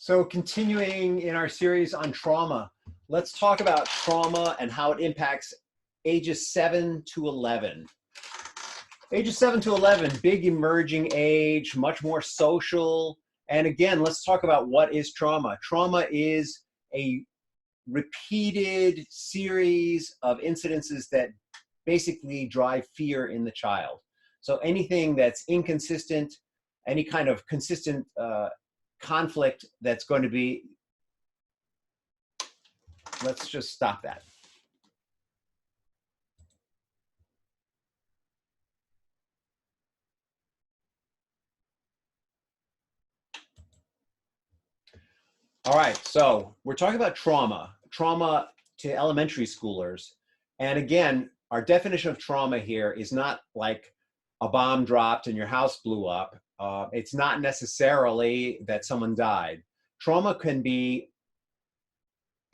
So continuing in our series on trauma, let's talk about trauma and how it impacts ages 7 to 11. Ages 7 to 11, big emerging age, much more social. And again, let's talk about what is trauma. Trauma is a repeated series of incidences that basically drive fear in the child. So anything that's inconsistent, any kind of consistent conflict that's going to be, let's just stop that. All right, so we're talking about trauma to elementary schoolers. And again, our definition of trauma here is not like a bomb dropped and your house blew up. It's not necessarily that someone died. Trauma can be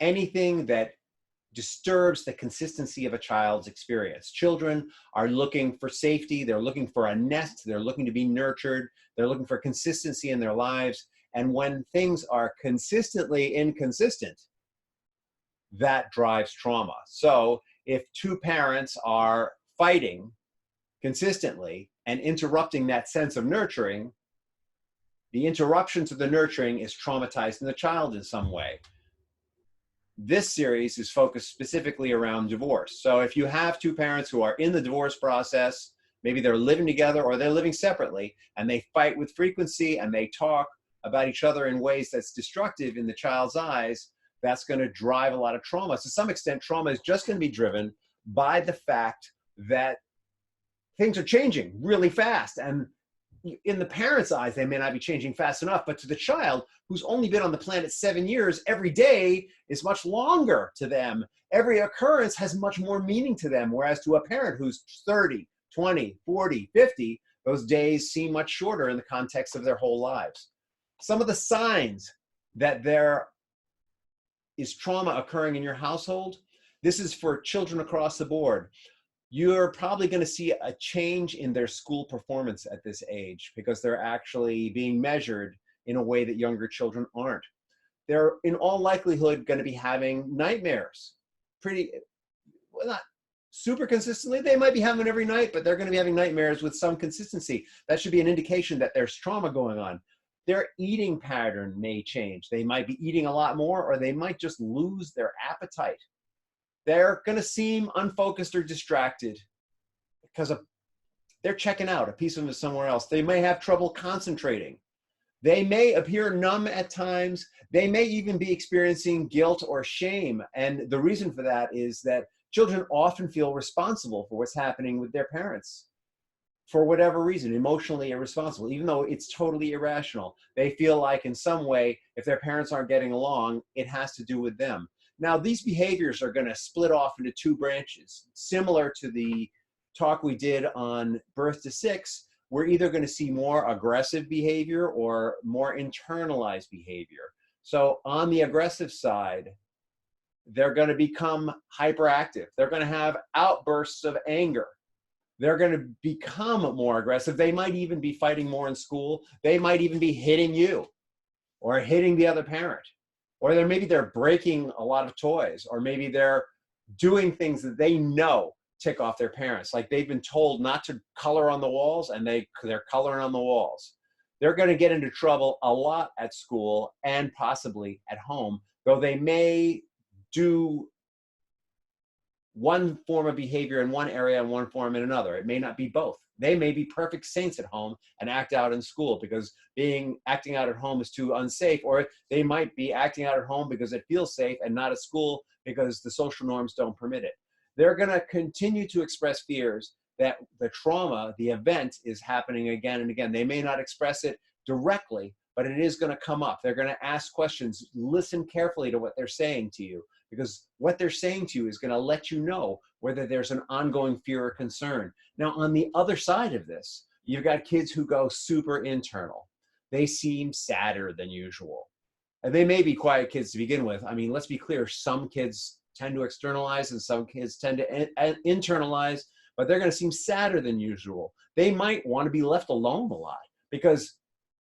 anything that disturbs the consistency of a child's experience. Children are looking for safety, they're looking for a nest, they're looking to be nurtured, they're looking for consistency in their lives. And when things are consistently inconsistent, that drives trauma. So if two parents are fighting consistently and interrupting that sense of nurturing, the interruption to the nurturing is traumatizing the child in some way. This series is focused specifically around divorce. So if you have two parents who are in the divorce process, maybe they're living together or they're living separately, and they fight with frequency and they talk about each other in ways that's destructive in the child's eyes, that's going to drive a lot of trauma. To some extent, trauma is just going to be driven by the fact that things are changing really fast. And in the parents' eyes, they may not be changing fast enough, but to the child who's only been on the planet 7 years, every day is much longer to them. Every occurrence has much more meaning to them. Whereas to a parent who's 30, 20, 40, 50, those days seem much shorter in the context of their whole lives. Some of the signs that there is trauma occurring in your household, this is for children across the board. You're probably going to see a change in their school performance at this age because they're actually being measured in a way that younger children aren't. They're in all likelihood going to be having nightmares. Well, not super consistently. They might be having every night, but they're going to be having nightmares with some consistency. That should be an indication that there's trauma going on. Their eating pattern may change. They might be eating a lot more, or they might just lose their appetite. They're going to seem unfocused or distracted because they're checking out. A piece of them is somewhere else. They may have trouble concentrating. They may appear numb at times. They may even be experiencing guilt or shame. And the reason for that is that children often feel responsible for what's happening with their parents for whatever reason, emotionally irresponsible, even though it's totally irrational. They feel like in some way, if their parents aren't getting along, it has to do with them. Now, these behaviors are going to split off into two branches. Similar to the talk we did on birth to 6, we're either going to see more aggressive behavior or more internalized behavior. So on the aggressive side, they're going to become hyperactive. They're going to have outbursts of anger. They're going to become more aggressive. They might even be fighting more in school. They might even be hitting you or hitting the other parent. Or maybe they're breaking a lot of toys, or maybe they're doing things that they know tick off their parents. Like they've been told not to color on the walls, and they're coloring on the walls. They're going to get into trouble a lot at school and possibly at home, though they may do one form of behavior in one area and one form in another. It may not be both. They may be perfect saints at home and act out in school because acting out at home is too unsafe, or they might be acting out at home because it feels safe and not at school because the social norms don't permit it. They're going to continue to express fears that the trauma, the event, is happening again and again. They may not express it directly, but it is going to come up. They're going to ask questions. Listen carefully to what they're saying to you, because what they're saying to you is going to let you know whether there's an ongoing fear or concern. Now, on the other side of this, you've got kids who go super internal. They seem sadder than usual. And they may be quiet kids to begin with. I mean, let's be clear. Some kids tend to externalize and some kids tend to internalize, but they're going to seem sadder than usual. They might want to be left alone a lot because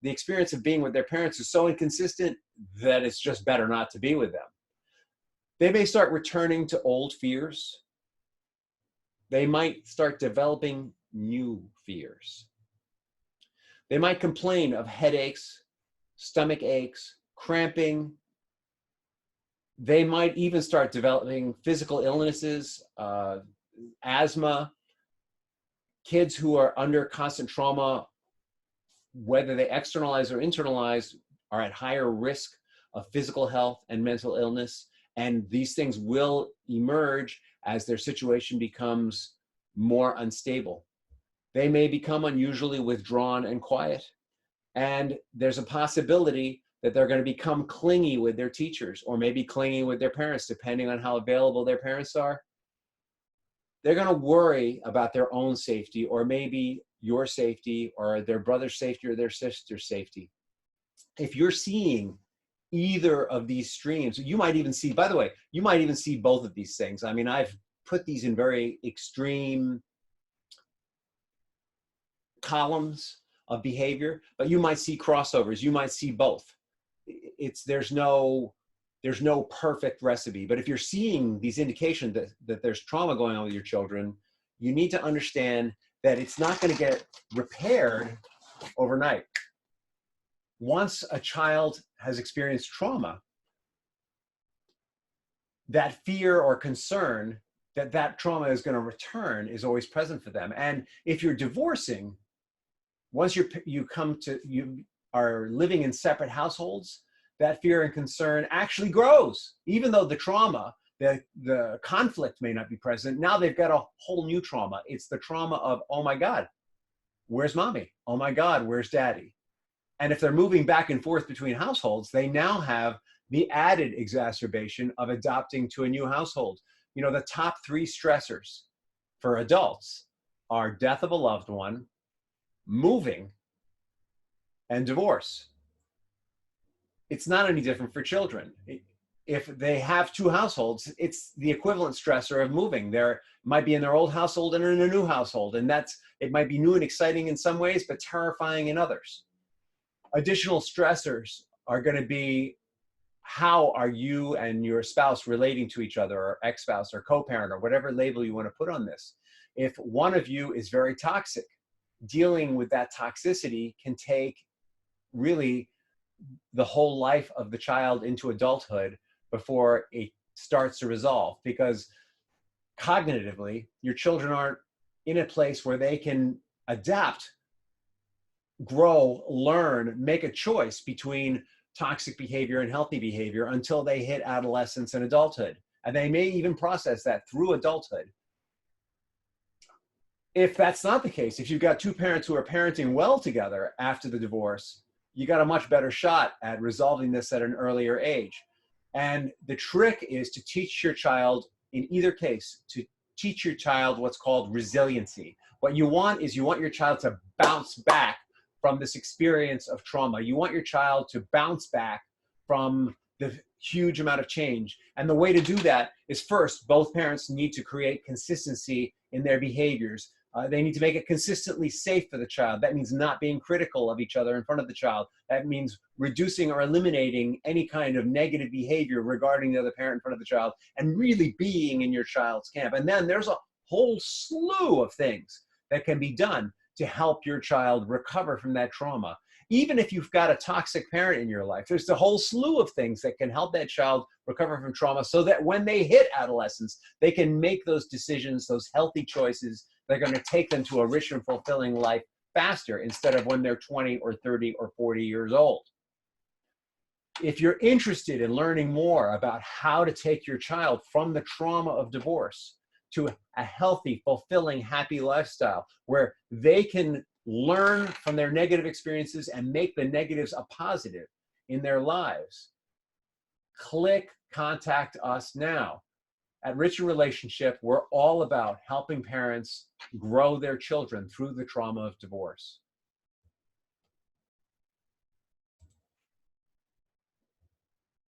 the experience of being with their parents is so inconsistent that it's just better not to be with them. They may start returning to old fears. They might start developing new fears. They might complain of headaches, stomach aches, cramping. They might even start developing physical illnesses, asthma. Kids who are under constant trauma, whether they externalize or internalize, are at higher risk of physical health and mental illness. And these things will emerge as their situation becomes more unstable. They may become unusually withdrawn and quiet. And there's a possibility that they're going to become clingy with their teachers, or maybe clingy with their parents, depending on how available their parents are. They're going to worry about their own safety, or maybe your safety, or their brother's safety, or their sister's safety. If you're seeing either of these streams, you might even see, by the way, you might even see both of these things. I mean, I've put these in very extreme columns of behavior, but you might see crossovers. You might see both. There's no perfect recipe. But if you're seeing these indications that there's trauma going on with your children, you need to understand that it's not going to get repaired overnight. Once a child has experienced trauma, that fear or concern that trauma is going to return is always present for them. And if you're divorcing, once you are living in separate households, that fear and concern actually grows. Even though the trauma, the conflict may not be present, now they've got a whole new trauma. It's the trauma of, oh my God, where's mommy? Oh my God, where's daddy? And if they're moving back and forth between households, they now have the added exacerbation of adopting to a new household. You know, the top 3 stressors for adults are death of a loved one, moving, and divorce. It's not any different for children. If they have 2 households, it's the equivalent stressor of moving. They might be in their old household and in a new household, and it might be new and exciting in some ways, but terrifying in others. Additional stressors are going to be, how are you and your spouse relating to each other, or ex-spouse or co-parent, or whatever label you want to put on this. If one of you is very toxic, dealing with that toxicity can take really the whole life of the child into adulthood before it starts to resolve, because cognitively, your children aren't in a place where they can adapt, grow, learn, make a choice between toxic behavior and healthy behavior until they hit adolescence and adulthood. And they may even process that through adulthood. If that's not the case, if you've got 2 parents who are parenting well together after the divorce, you got a much better shot at resolving this at an earlier age. And the trick is to teach your child, in either case, to teach your child what's called resiliency. What you want is, you want your child to bounce back from this experience of trauma. You want your child to bounce back from the huge amount of change. And the way to do that is, first, both parents need to create consistency in their behaviors. They need to make it consistently safe for the child. That means not being critical of each other in front of the child. That means reducing or eliminating any kind of negative behavior regarding the other parent in front of the child, and really being in your child's camp. And then there's a whole slew of things that can be done to help your child recover from that trauma. Even if you've got a toxic parent in your life, there's a whole slew of things that can help that child recover from trauma, so that when they hit adolescence, they can make those decisions, those healthy choices that are going to take them to a rich and fulfilling life faster, instead of when they're 20 or 30 or 40 years old. If you're interested in learning more about how to take your child from the trauma of divorce to a healthy, fulfilling, happy lifestyle, where they can learn from their negative experiences and make the negatives a positive in their lives, click Contact Us Now. At Rich in Relationship, we're all about helping parents grow their children through the trauma of divorce.